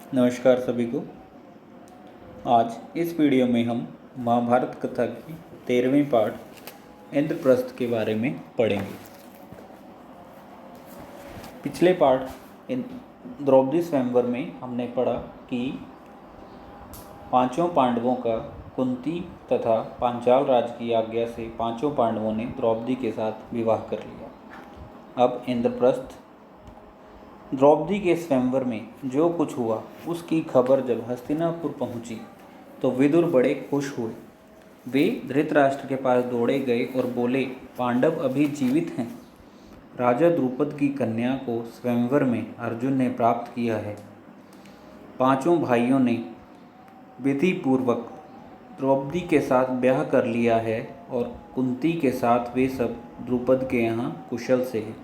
नमस्कार सभी को। आज इस वीडियो में हम महाभारत कथा की 13वीं पार्ट इंद्रप्रस्थ के बारे में पढ़ेंगे। पिछले पार्ट द्रौपदी स्वयंवर में हमने पढ़ा कि पांचों पांडवों का कुंती तथा पांचाल राज की आज्ञा से पांचों पांडवों ने द्रौपदी के साथ विवाह कर लिया। अब इंद्रप्रस्थ। द्रौपदी के स्वयंवर में जो कुछ हुआ उसकी खबर जब हस्तिनापुर पहुंची तो विदुर बड़े खुश हुए। वे धृतराष्ट्र के पास दौड़े गए और बोले, पांडव अभी जीवित हैं। राजा द्रुपद की कन्या को स्वयंवर में अर्जुन ने प्राप्त किया है। पांचों भाइयों ने विधि पूर्वक द्रौपदी के साथ ब्याह कर लिया है और कुंती के साथ वे सब द्रुपद के यहाँ कुशल से हैं।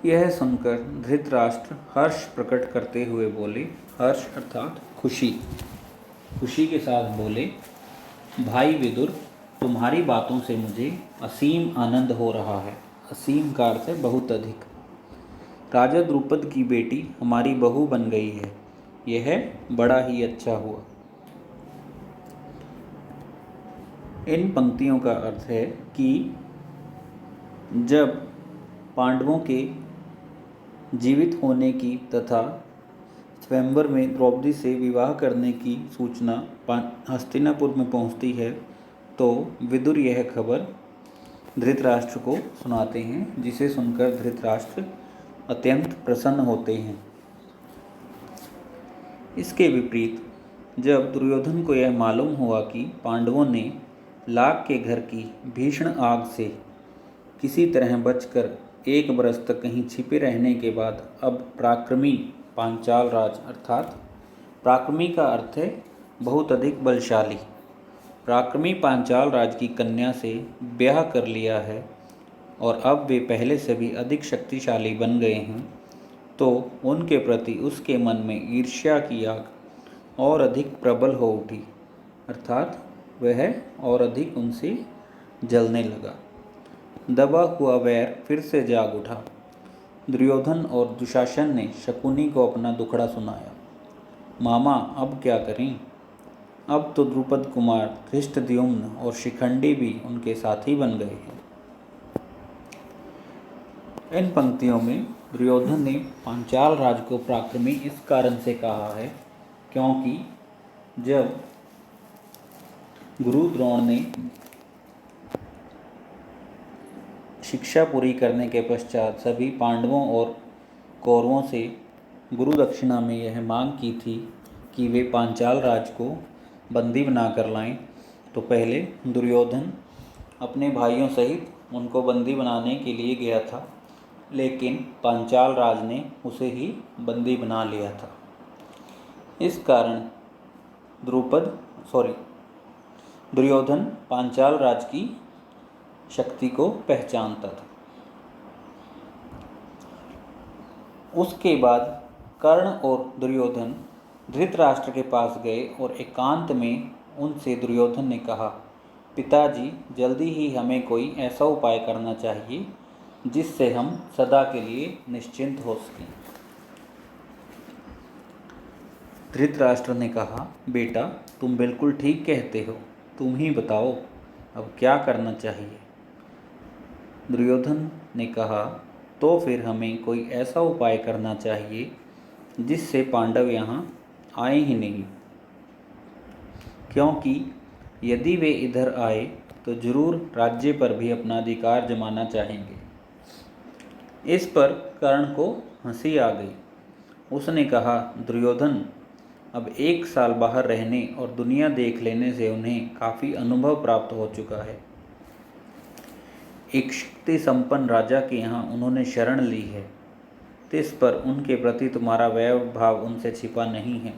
यह सुनकर धृतराष्ट्र हर्ष प्रकट करते हुए बोले, हर्ष अर्थात खुशी के साथ बोले, भाई विदुर, तुम्हारी बातों से मुझे असीम आनंद हो रहा है। असीम का अर्थ है बहुत अधिक। राजा द्रुपद की बेटी हमारी बहू बन गई है, यह बड़ा ही अच्छा हुआ। इन पंक्तियों का अर्थ है कि जब पांडवों के जीवित होने की तथा स्वयंवर में द्रौपदी से विवाह करने की सूचना हस्तिनापुर में पहुंचती है तो विदुर यह खबर धृतराष्ट्र को सुनाते हैं, जिसे सुनकर धृतराष्ट्र अत्यंत प्रसन्न होते हैं। इसके विपरीत जब दुर्योधन को यह मालूम हुआ कि पांडवों ने लाग के घर की भीषण आग से किसी तरह बचकर 1 बरस तक कहीं छिपे रहने के बाद अब पराक्रमी पांचाल राज अर्थात पराक्रमी का अर्थ है बहुत अधिक बलशाली, पराक्रमी पांचाल राज की कन्या से ब्याह कर लिया है और अब वे पहले से भी अधिक शक्तिशाली बन गए हैं, तो उनके प्रति उसके मन में ईर्ष्या की आग और अधिक प्रबल हो उठी, अर्थात वह और अधिक उनसे जलने लगा। दबा हुआ वैर फिर से जाग उठा। दुर्योधन और दुशासन ने शकुनी को अपना दुखड़ा सुनाया। मामा, अब क्या करें? अब तो द्रुपद कुमार धृष्टद्युम्न और शिखंडी भी उनके साथी बन गए हैं। इन पंक्तियों में दुर्योधन ने पांचाल राज को पराक्रमी इस कारण से कहा है क्योंकि जब गुरु द्रोण ने शिक्षा पूरी करने के पश्चात सभी पांडवों और कौरवों से गुरु दक्षिणा में यह मांग की थी कि वे पांचाल राज को बंदी बना कर लाएं, तो पहले दुर्योधन अपने भाइयों सहित उनको बंदी बनाने के लिए गया था, लेकिन पांचाल राज ने उसे ही बंदी बना लिया था। इस कारण दुर्योधन पांचाल राज की शक्ति को पहचानता था। उसके बाद कर्ण और दुर्योधन धृतराष्ट्र के पास गए और एकांत में उनसे दुर्योधन ने कहा, पिताजी, जल्दी ही हमें कोई ऐसा उपाय करना चाहिए जिससे हम सदा के लिए निश्चिंत हो सकें। धृतराष्ट्र ने कहा, बेटा, तुम बिल्कुल ठीक कहते हो, तुम ही बताओ अब क्या करना चाहिए। दुर्योधन ने कहा, तो फिर हमें कोई ऐसा उपाय करना चाहिए जिससे पांडव यहाँ आए ही नहीं, क्योंकि यदि वे इधर आए तो जरूर राज्य पर भी अपना अधिकार जमाना चाहेंगे। इस पर कर्ण को हंसी आ गई। उसने कहा, दुर्योधन, अब 1 साल बाहर रहने और दुनिया देख लेने से उन्हें काफ़ी अनुभव प्राप्त हो चुका है। एक शक्ति संपन्न राजा के यहाँ उन्होंने शरण ली है, इस पर उनके प्रति तुम्हारा वैरभाव उनसे छिपा नहीं है।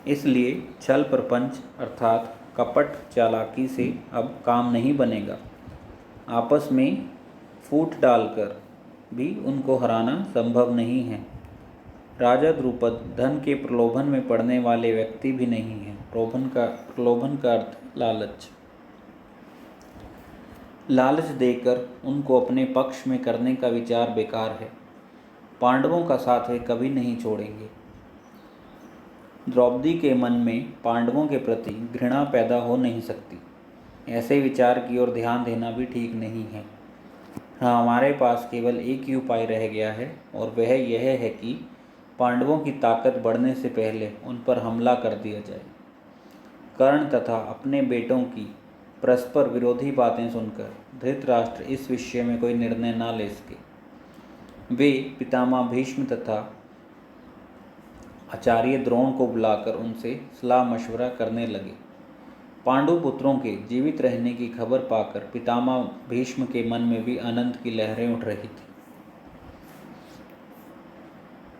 इसलिए छल प्रपंच अर्थात कपट चालाकी से अब काम नहीं बनेगा। आपस में फूट डालकर भी उनको हराना संभव नहीं है। राजा द्रुपद धन के प्रलोभन में पड़ने वाले व्यक्ति भी नहीं है। प्रलोभन का अर्थ लालच देकर उनको अपने पक्ष में करने का विचार बेकार है। पांडवों का साथ वे कभी नहीं छोड़ेंगे। द्रौपदी के मन में पांडवों के प्रति घृणा पैदा हो नहीं सकती। ऐसे विचार की ओर ध्यान देना भी ठीक नहीं है। हाँ, हमारे पास केवल एक ही उपाय रह गया है और वह यह है कि पांडवों की ताकत बढ़ने से पहले उन पर हमला कर दिया जाए। कर्ण तथा अपने बेटों की परस्पर विरोधी बातें सुनकर धृतराष्ट्र इस विषय में कोई निर्णय न ले सके। वे पितामह भीष्म तथा आचार्य द्रोण को बुलाकर उनसे सलाह मशवरा करने लगे। पांडु पुत्रों के जीवित रहने की खबर पाकर पितामह भीष्म के मन में भी आनंद की लहरें उठ रही थी।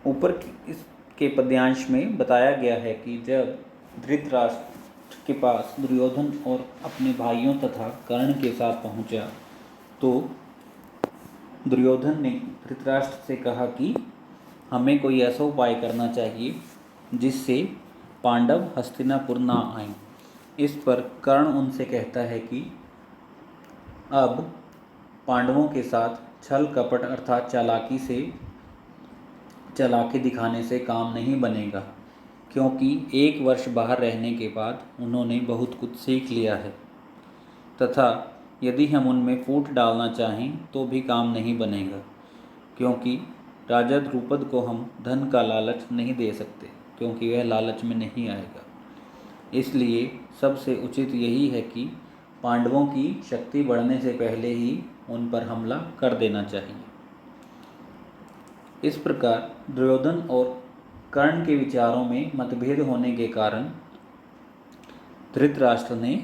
ऊपर इसके पद्यांश में बताया गया है कि जब धृतराष्ट्र के पास दुर्योधन और अपने भाइयों तथा कर्ण के साथ पहुंचा तो दुर्योधन ने धृतराष्ट्र से कहा कि हमें कोई ऐसा उपाय करना चाहिए जिससे पांडव हस्तिनापुर ना आएं। इस पर कर्ण उनसे कहता है कि अब पांडवों के साथ छल कपट अर्थात चालाकी दिखाने से काम नहीं बनेगा, क्योंकि 1 वर्ष बाहर रहने के बाद उन्होंने बहुत कुछ सीख लिया है तथा यदि हम उनमें फूट डालना चाहें तो भी काम नहीं बनेगा, क्योंकि राजा द्रुपद को हम धन का लालच नहीं दे सकते, क्योंकि वह लालच में नहीं आएगा। इसलिए सबसे उचित यही है कि पांडवों की शक्ति बढ़ने से पहले ही उन पर हमला कर देना चाहिए। इस प्रकार दुर्योधन और कर्ण के विचारों में मतभेद होने के कारण धृतराष्ट्र ने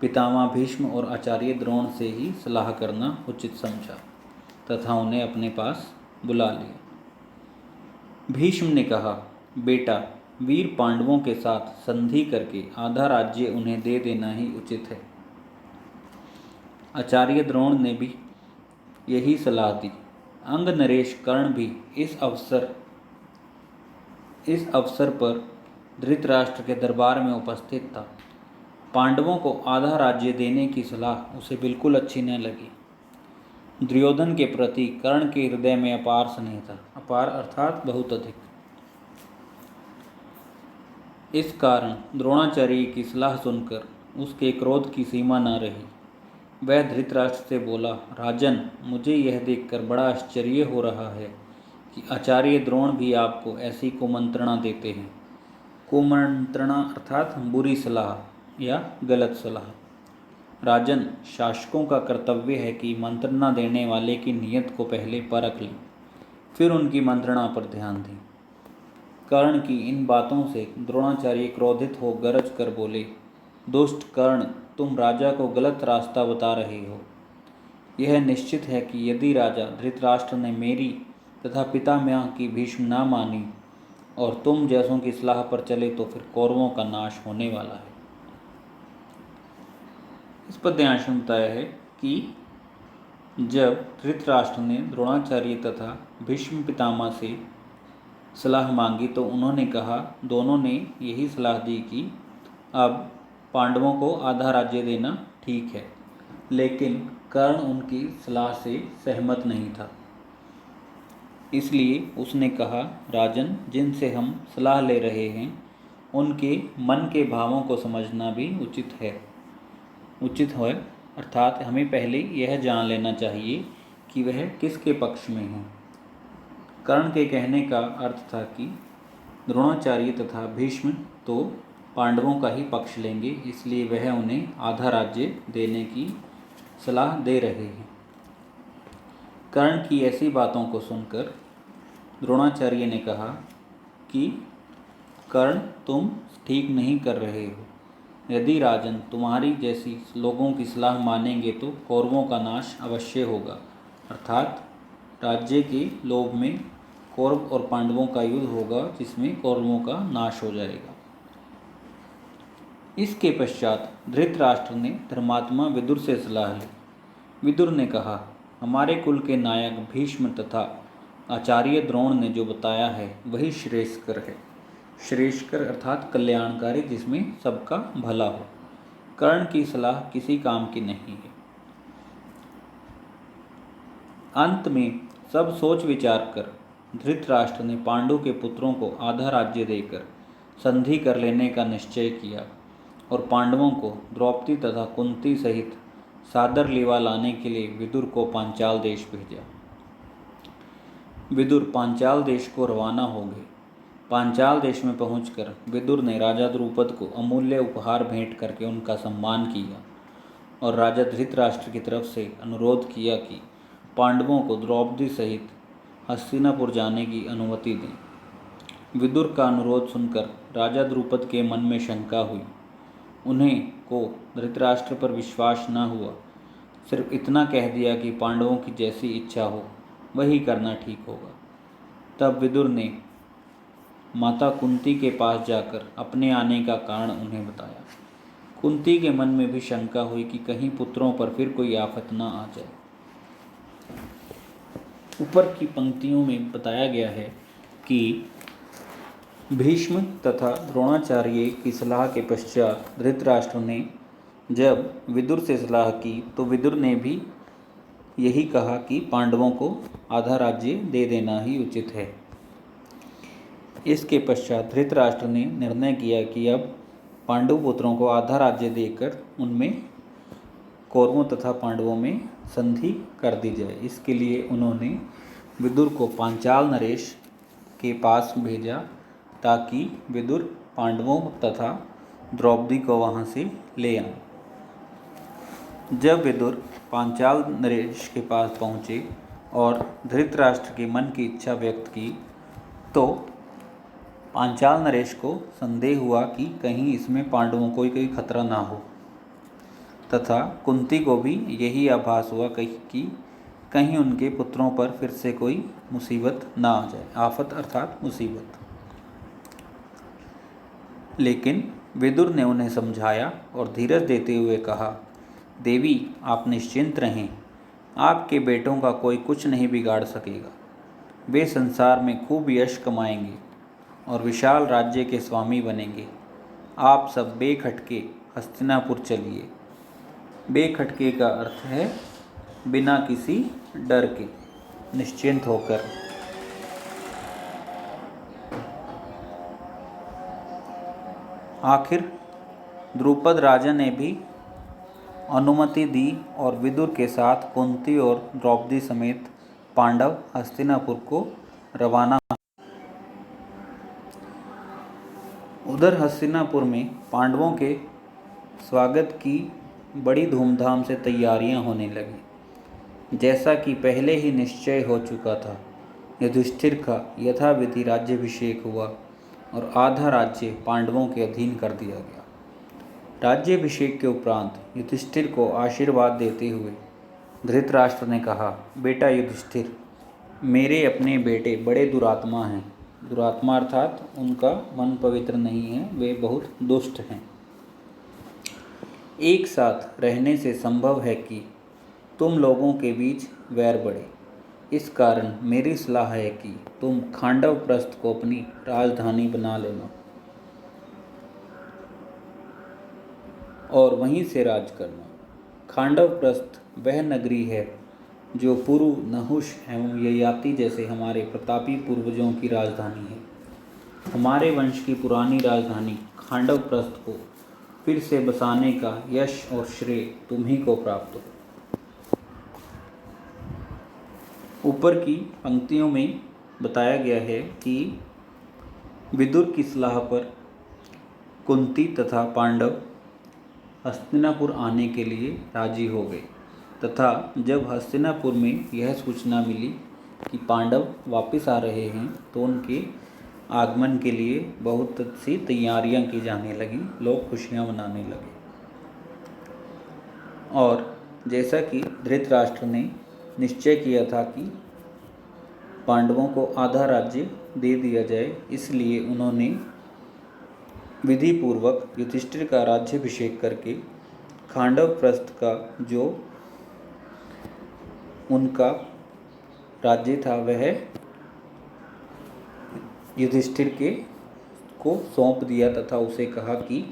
पितामह भीष्म और आचार्य द्रोण से ही सलाह करना उचित समझा तथा उन्हें अपने पास बुला लिया। भीष्म ने कहा, बेटा, वीर पांडवों के साथ संधि करके आधा राज्य उन्हें दे देना ही उचित है। आचार्य द्रोण ने भी यही सलाह दी। अंग नरेश कर्ण भी इस अवसर पर धृतराष्ट्र के दरबार में उपस्थित था। पांडवों को आधा राज्य देने की सलाह उसे बिल्कुल अच्छी न लगी। दुर्योधन के प्रति कर्ण के हृदय में अपार स्नेह था, अपार अर्थात बहुत अधिक। इस कारण द्रोणाचार्य की सलाह सुनकर उसके क्रोध की सीमा न रही। वह धृतराष्ट्र से बोला, राजन, मुझे यह देखकर बड़ा आश्चर्य हो रहा है कि आचार्य द्रोण भी आपको ऐसी कुमंत्रणा देते हैं। कुमंत्रणा अर्थात बुरी सलाह या गलत सलाह। राजन, शासकों का कर्तव्य है कि मंत्रणा देने वाले की नीयत को पहले परख लें, फिर उनकी मंत्रणा पर ध्यान दें। कर्ण की इन बातों से द्रोणाचार्य क्रोधित हो गरज कर बोले, दुष्ट कर्ण, तुम राजा को गलत रास्ता बता रहे हो। यह निश्चित है कि यदि राजा धृतराष्ट्र ने मेरी तथा पितामह की भीष्म ना मानी और तुम जैसों की सलाह पर चले तो फिर कौरवों का नाश होने वाला है। इस पद्यांश में बताया है कि जब धृतराष्ट्र ने द्रोणाचार्य तथा भीष्म पितामह से सलाह मांगी तो उन्होंने कहा, दोनों ने यही सलाह दी कि अब पांडवों को आधा राज्य देना ठीक है, लेकिन कर्ण उनकी सलाह से सहमत नहीं था। इसलिए उसने कहा, राजन, जिनसे हम सलाह ले रहे हैं उनके मन के भावों को समझना भी उचित है अर्थात हमें पहले यह जान लेना चाहिए कि वह किसके पक्ष में हैं। कर्ण के कहने का अर्थ था कि द्रोणाचार्य तथा भीष्म तो पांडवों का ही पक्ष लेंगे, इसलिए वह उन्हें आधा राज्य देने की सलाह दे रहे हैं। कर्ण की ऐसी बातों को सुनकर द्रोणाचार्य ने कहा कि कर्ण, तुम ठीक नहीं कर रहे हो। यदि राजन तुम्हारी जैसी लोगों की सलाह मानेंगे तो कौरवों का नाश अवश्य होगा, अर्थात राज्य के लोभ में कौरव और पांडवों का युद्ध होगा जिसमें कौरवों का नाश हो जाएगा। इसके पश्चात धृतराष्ट्र ने धर्मात्मा विदुर से सलाह ली। विदुर ने कहा, हमारे कुल के नायक भीष्म तथा आचार्य द्रोण ने जो बताया है वही श्रेयस्कर है। श्रेयस्कर अर्थात कल्याणकारी, जिसमें सबका भला हो। कर्ण की सलाह किसी काम की नहीं है। अंत में सब सोच विचार कर धृतराष्ट्र ने पांडु के पुत्रों को आधा राज्य देकर संधि कर लेने का निश्चय किया और पांडवों को द्रौपदी तथा कुंती सहित सादर लीवा लाने के लिए विदुर को पांचाल देश भेजा। विदुर पांचाल देश को रवाना हो गए। पांचाल देश में पहुंचकर विदुर ने राजा द्रुपद को अमूल्य उपहार भेंट करके उनका सम्मान किया और राजा धृतराष्ट्र की तरफ से अनुरोध किया कि पांडवों को द्रौपदी सहित हस्तिनापुर जाने की अनुमति दें। विदुर का अनुरोध सुनकर राजा द्रुपद के मन में शंका हुई। उन्हें को धृतराष्ट्र पर विश्वास न हुआ। सिर्फ इतना कह दिया कि पांडवों की जैसी इच्छा हो वही करना ठीक होगा। तब विदुर ने माता कुंती के पास जाकर अपने आने का कारण उन्हें बताया। कुंती के मन में भी शंका हुई कि कहीं पुत्रों पर फिर कोई आफत न आ जाए। ऊपर की पंक्तियों में बताया गया है कि भीष्म तथा द्रोणाचार्य की सलाह के पश्चात धृतराष्ट्र ने जब विदुर से सलाह की तो विदुर ने भी यही कहा कि पांडवों को आधा राज्य दे देना ही उचित है। इसके पश्चात धृतराष्ट्र ने निर्णय किया कि अब पांडु पुत्रों को आधा राज्य देकर उनमें कौरवों तथा पांडवों में संधि कर दी जाए। इसके लिए उन्होंने विदुर को पांचाल नरेश के पास भेजा ताकि विदुर पांडवों तथा द्रौपदी को वहां से ले आए। जब विदुर पांचाल नरेश के पास पहुँचे और धृतराष्ट्र के मन की इच्छा व्यक्त की तो पांचाल नरेश को संदेह हुआ कि कहीं इसमें पांडवों को कोई खतरा ना हो तथा कुंती को भी यही आभास हुआ कि कहीं उनके पुत्रों पर फिर से कोई मुसीबत ना आ जाए, आफत अर्थात मुसीबत। लेकिन विदुर ने उन्हें समझाया और धीरज देते हुए कहा, देवी आप निश्चिंत रहें, आपके बेटों का कोई कुछ नहीं बिगाड़ सकेगा। वे संसार में खूब यश कमाएंगे और विशाल राज्य के स्वामी बनेंगे। आप सब बेखटके हस्तिनापुर चलिए। बेखटके का अर्थ है बिना किसी डर के, निश्चिंत होकर। आखिर द्रुपद राजा ने भी अनुमति दी और विदुर के साथ कुंती और द्रौपदी समेत पांडव हस्तिनापुर को रवाना। उधर हस्तिनापुर में पांडवों के स्वागत की बड़ी धूमधाम से तैयारियां होने लगी। जैसा कि पहले ही निश्चय हो चुका था, युधिष्ठिर का यथाविधि राज्याभिषेक हुआ और आधा राज्य पांडवों के अधीन कर दिया गया। राज्याभिषेक के उपरांत युधिष्ठिर को आशीर्वाद देते हुए धृतराष्ट्र ने कहा, बेटा युधिष्ठिर, मेरे अपने बेटे बड़े दुरात्मा हैं। दुरात्मा अर्थात उनका मन पवित्र नहीं है, वे बहुत दुष्ट हैं। एक साथ रहने से संभव है कि तुम लोगों के बीच वैर बढ़े। इस कारण मेरी सलाह है कि तुम खांडवप्रस्थ को अपनी राजधानी बना लेना और वहीं से राज करना। खांडवप्रस्थ वह नगरी है जो पुरु, नहुष एवं ययाति जैसे हमारे प्रतापी पूर्वजों की राजधानी है। हमारे वंश की पुरानी राजधानी खांडवप्रस्थ को फिर से बसाने का यश और श्रेय तुम्ही को प्राप्त हो। ऊपर की पंक्तियों में बताया गया है कि विदुर की सलाह पर कुंती तथा पांडव हस्तिनापुर आने के लिए राजी हो गए तथा जब हस्तिनापुर में यह सूचना मिली कि पांडव वापस आ रहे हैं तो उनके आगमन के लिए बहुत सी तैयारियां की जाने लगी। लोग खुशियां मनाने लगे और जैसा कि धृतराष्ट्र ने निश्चय किया था कि पांडवों को आधा राज्य दे दिया जाए, इसलिए उन्होंने विधि पूर्वक युधिष्ठिर का राज्याभिषेक करके खांडवप्रस्थ का जो उनका राज्य था वह युधिष्ठिर को सौंप दिया तथा उसे कहा कि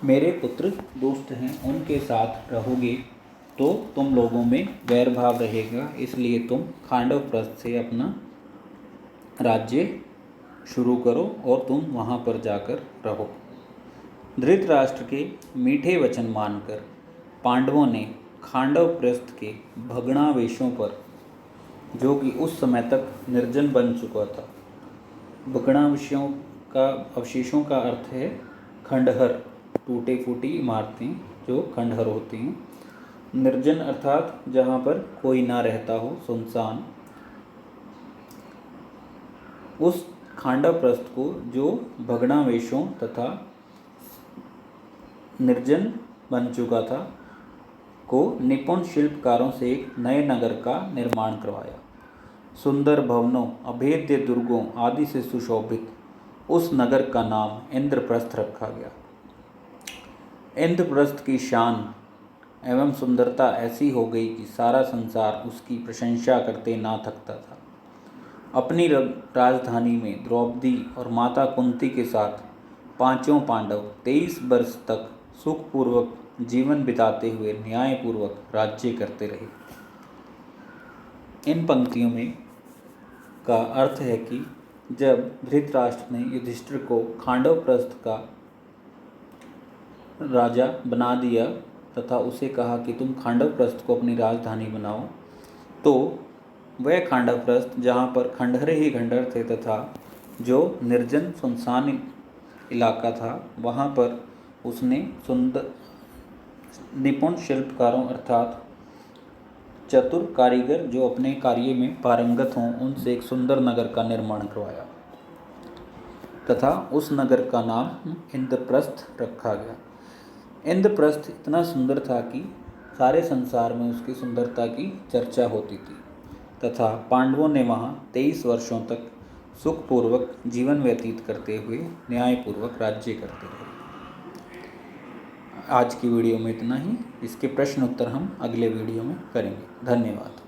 मेरे पुत्र दुष्ट हैं, उनके साथ रहोगे तो तुम लोगों में वैर भाव रहेगा, इसलिए तुम खांडवप्रस्थ से अपना राज्य शुरू करो और तुम वहाँ पर जाकर रहो। धृतराष्ट्र के मीठे वचन मानकर पांडवों ने खांडवप्रस्थ के भग्नावशेषों पर, जो कि उस समय तक निर्जन बन चुका था, अवशेषों का अर्थ है खंडहर, टूटे फूटी इमारतें जो खंडहर होती हैं। निर्जन अर्थात जहाँ पर कोई ना रहता हो, सुनसान। उस खांडवप्रस्थ को, जो भग्नावशेषों तथा निर्जन बन चुका था, को निपुण शिल्पकारों से एक नए नगर का निर्माण करवाया। सुंदर भवनों, अभेद्य दुर्गों आदि से सुशोभित उस नगर का नाम इंद्रप्रस्थ रखा गया। इंद्रप्रस्थ की शान एवं सुंदरता ऐसी हो गई कि सारा संसार उसकी प्रशंसा करते ना थकता था। अपनी राजधानी में द्रौपदी और माता कुंती के साथ पांचों पांडव 23 वर्ष तक सुखपूर्वक जीवन बिताते हुए न्यायपूर्वक राज्य करते रहे। इन पंक्तियों में का अर्थ है कि जब धृतराष्ट्र ने युधिष्ठिर को खांडवप्रस्थ का राजा बना दिया तथा उसे कहा कि तुम खांडवप्रस्थ को अपनी राजधानी बनाओ, तो वह खांडवप्रस्थ जहाँ पर खंडहरे ही खंडहर थे तथा जो निर्जन सुनसान इलाका था, वहाँ पर उसने सुंदर निपुण शिल्पकारों अर्थात चतुर कारीगर जो अपने कार्य में पारंगत हों, उनसे एक सुंदर नगर का निर्माण करवाया तथा उस नगर का नाम इंद्रप्रस्थ रखा गया। इंद्रप्रस्थ इतना सुंदर था कि सारे संसार में उसकी सुंदरता की चर्चा होती थी तथा पांडवों ने वहाँ 23 वर्षों तक सुखपूर्वक जीवन व्यतीत करते हुए न्यायपूर्वक राज्य करते रहे। आज की वीडियो में इतना ही। इसके प्रश्न उत्तर हम अगले वीडियो में करेंगे। धन्यवाद।